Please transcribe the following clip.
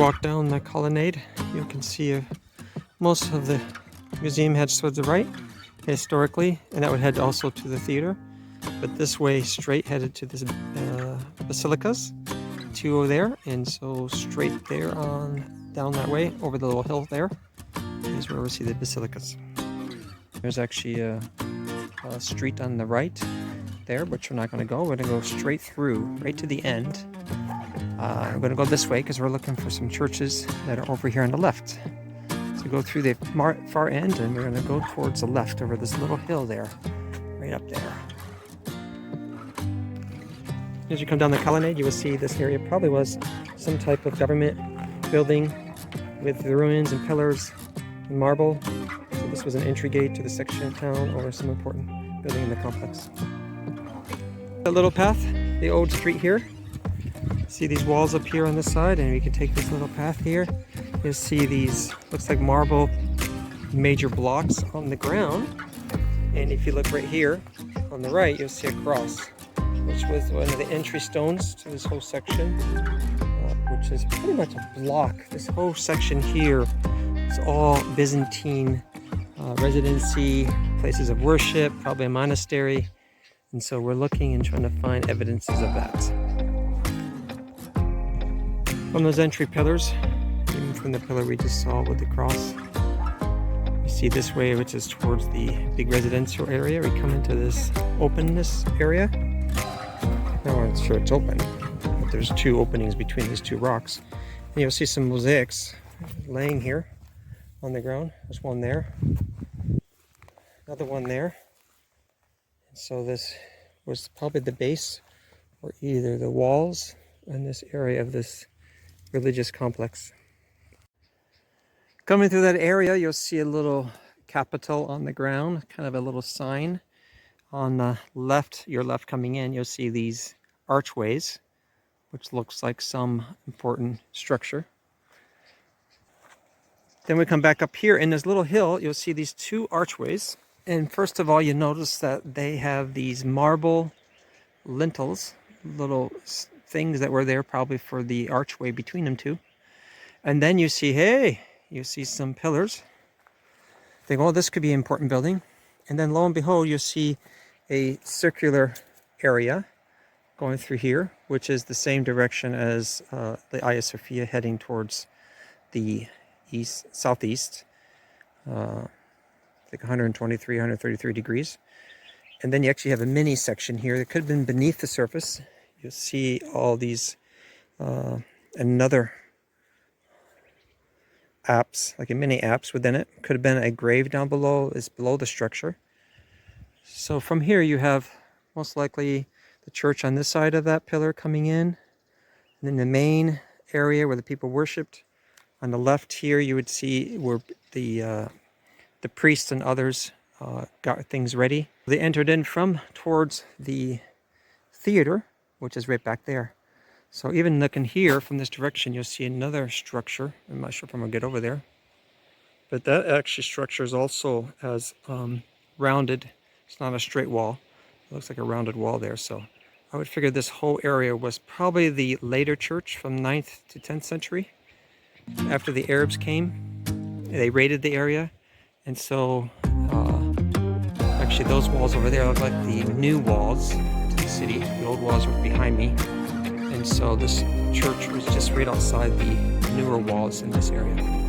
walk down the colonnade, you can see most of the museum heads towards the right, historically, and that would head also to the theater. But this way, straight headed to this basilicas, two over there, and so straight there on down that way over the little hill there is where we see the basilicas. There's actually a street on the right there, which we're not going to go. We're going to go straight through, right to the end. We're going to go this way because we're looking for some churches that are over here on the left. So go through the far end, and we're going to go towards the left over this little hill there, right up there. As you come down the colonnade, you will see this area probably was some type of government building with the ruins and pillars and marble. So this was an entry gate to the section of town or some important building in the complex. That little path, the old street here. See these walls up here on this side, and we can take this little path here. You'll see these, looks like marble major blocks on the ground. And if you look right here on the right, you'll see a cross, which was one of the entry stones to this whole section, which is pretty much a block. This whole section here is all Byzantine residency, places of worship, probably a monastery. And so we're looking and trying to find evidences of that. From those entry pillars, even from the pillar we just saw with the cross, you see this way, which is towards the big residential area. We come into this openness area. Now I'm sure it's open, but there's two openings between these two rocks. And you'll see some mosaics laying here on the ground. There's one there, another one there. And so this was probably the base or either the walls in this area of this religious complex. Coming through that area, you'll see a little capital on the ground, kind of a little sign. On the left, your left coming in, you'll see these archways, which looks like some important structure. Then we come back up here in this little hill, you'll see these two archways. And first of all, you notice that they have these marble lintels, little things that were there probably for the archway between them two. And then you see, hey, you see some pillars. Think, oh, this could be an important building. And then lo and behold, you see a circular area going through here, which is the same direction as the Hagia Sophia, heading towards the southeast, like 123, 133 degrees. And then you actually have a mini section here that could have been beneath the surface. You'll see all these another apse, like a mini apse within it. Could have been a grave down below, is below the structure. So from here you have most likely the church on this side of that pillar coming in, and then the main area where the people worshipped. On the left here you would see where the priests and others got things ready. They entered in from towards the theater, which is right back there. So even looking here from this direction, you'll see another structure. I'm not sure if I'm gonna get over there, but that actually structure is also as rounded. It's not a straight wall. It looks like a rounded wall there. So I would figure this whole area was probably the later church from 9th to 10th century. After the Arabs came, they raided the area. And so actually those walls over there look like the new walls to the city. The old walls were behind me. And so this church was just right outside the newer walls in this area.